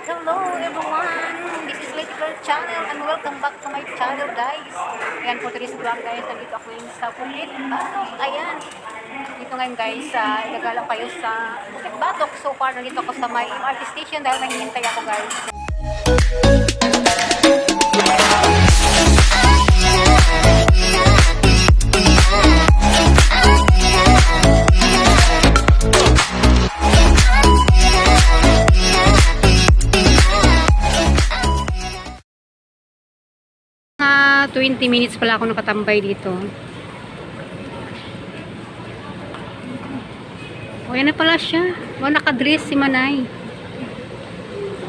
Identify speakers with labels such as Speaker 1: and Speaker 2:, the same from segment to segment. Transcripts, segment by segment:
Speaker 1: Hello everyone! This is Lady Girl Channel and welcome back to my channel guys. Ayan po today's vlog guys. Nandito ako ngayon sa Bukit Batok. Ayan. Dito ngayon guys, ilagalang kayo sa Bukit Batok. So far nandito ako sa may MRT station dahil naghihintay ako guys. Na 20 minutes pala ako nakatambay dito. O, yan na pala siya. O, nakadress si Manay.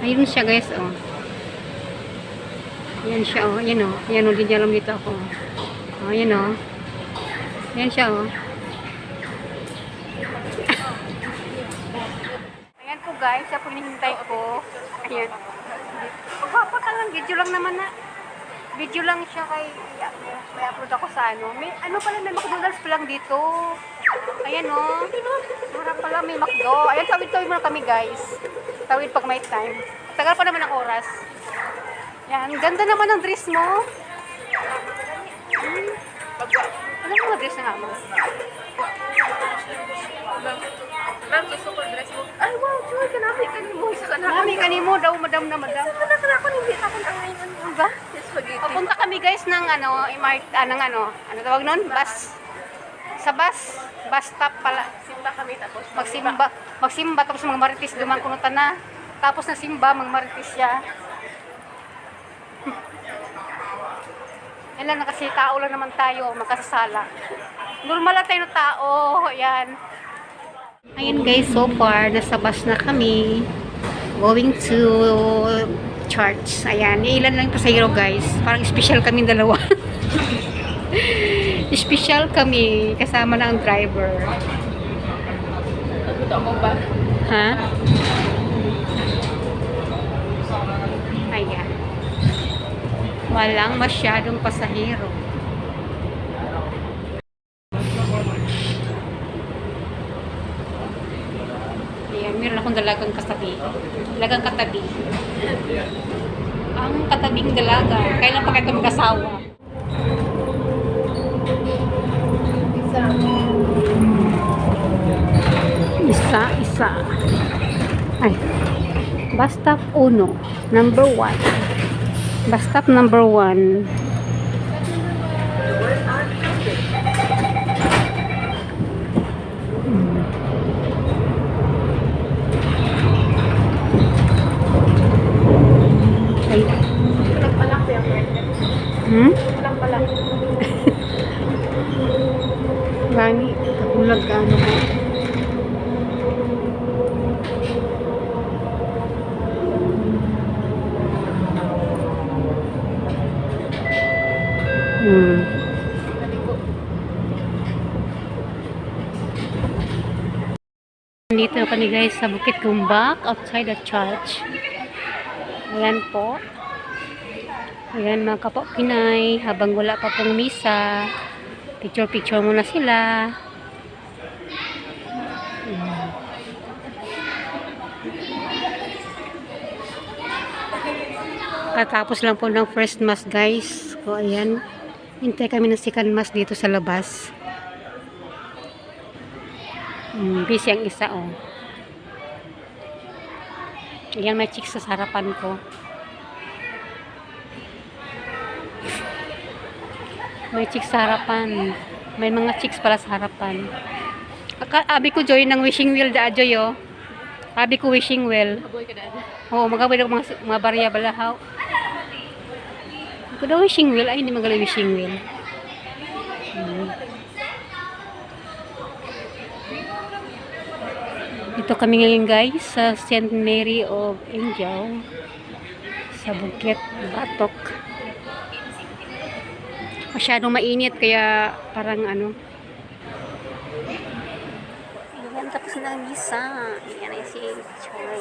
Speaker 1: Ayun siya guys, o. Yan siya, o. Yan, o. Yan, o. Hindi niya alam dito ako. O, yan, o. Yan siya, o. Ayan po guys, siya po hinihintay ko. Ayan. Pagpapa ka lang, video lang naman na. Video lang siya kay may upload ako sa ano. May ano pala, may McDonald's pa lang dito. Ayan o. Marap pala may McDo. Ayan, tawid-tawid muna kami guys. Tawid pag may time. Tagal pa naman ang oras. Yan, ganda naman ang dress mo. Ano mga dress na nga mo?
Speaker 2: Super dress mo. Ay, wow, sure, kanami kanimo.
Speaker 1: Kanami kanimo daw, madam na madam.
Speaker 2: Sana ako hindi ako ngayon.
Speaker 1: Ano ba?
Speaker 2: Spaghetti.
Speaker 1: Papunta kami guys ng ano, ng ano tawag nun? Bus. Sa bus. Bus stop pala.
Speaker 2: Simba kami tapos
Speaker 1: Magsimba tapos mga marites dumang kunutan na. Tapos na simba, mga marites siya. Yan lang na kasi tao lang naman tayo, magkasasala. Normal lang tayo na tao. Ayan. Ayan guys, so far, nasa bus na kami. Going to church. Ayan, ilan lang pasahero guys. Parang special kami dalawa. Special kami. Kasama na ang driver.
Speaker 2: Naguto mo ba?
Speaker 1: Ha? Ayan. Walang masyadong pasahero. Ayan, meron akong dalagang katabi. Dalagang katabi. Ang katabing dalaga. Kailan pa kayo mag-asawa? Isa. Ay. Bus stop 1. Number 1. Bus stop number 1. Ay.
Speaker 2: Palak pa yung friend. Palak.
Speaker 1: Gani, kapulag ka ano ko. Dito na kami guys sa Bukit Gumbak outside the church. Ayan po. Ayan mga kapwa Pinay, habang wala pa pong misa, picture muna sila. Katapos lang po ng first mass guys. So ayan, hintay kami ng second mass dito sa labas. Busy ang isa oh. Ayan, may chicks sa harapan ko. May chicks sa harapan. May mga chicks pala sa harapan. Abi ko join ng wishing wheel da Joy oh. Abi ko wishing wheel.
Speaker 2: Maboy ka daan.
Speaker 1: Oo, magawin ako mga barya balahaw. Ako daw wishing wheel. Ay, hindi magaling wishing wheel. Ito kami ngayon guys sa St. Mary of Angel sa Bukit Batok. Masyadong mainit kaya parang ano. Ayan, tapos na ang misa. Ayan ay si Choy.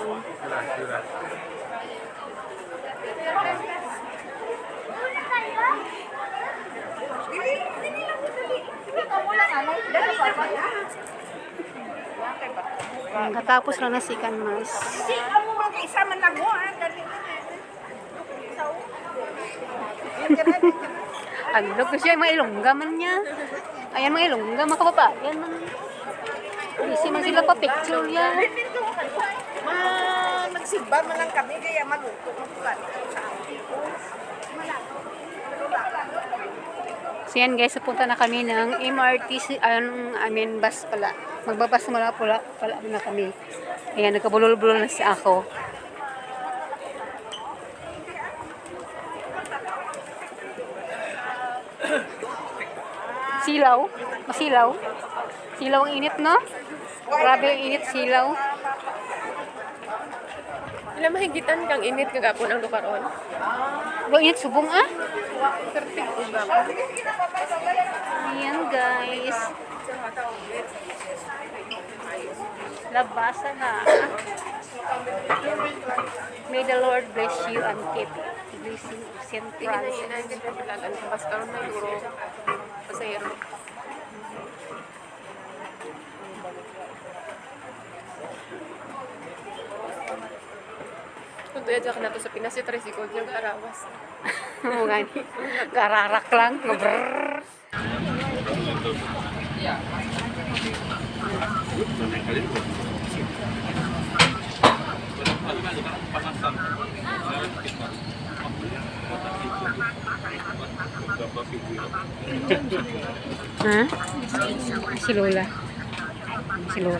Speaker 1: Katapos lang na second mass.
Speaker 2: Amo man isa man lang mo
Speaker 1: Ano ko siya, mga ilongga man niya. Ayan mga ilongga, mga kababayan man. Busy man sila pa picture yan.
Speaker 2: Nagsimba man lang kami, kaya maluto.
Speaker 1: So yan guys, pupunta na kami ng MRT, bus pala. Magbabas mula pala na kami. Ayan, nagkabulol-bulol na si ako. Silaw, masilaw. Silaw ang init, no? Grabe ang init, silaw.
Speaker 2: Ilang mahigitan kang init kagapon ang lukaron.
Speaker 1: Ang init, subong ah. Ayan guys. Labasa na. May the Lord bless you and keep blessing of St. Francis.
Speaker 2: Basta karon na euro. Pasahero. Kung tuya ka na to sa Pinas, yung tricycle yung karawas.
Speaker 1: Oo nga. Gararak lang. Brrrr. Ha? Si Lola. Si Lola.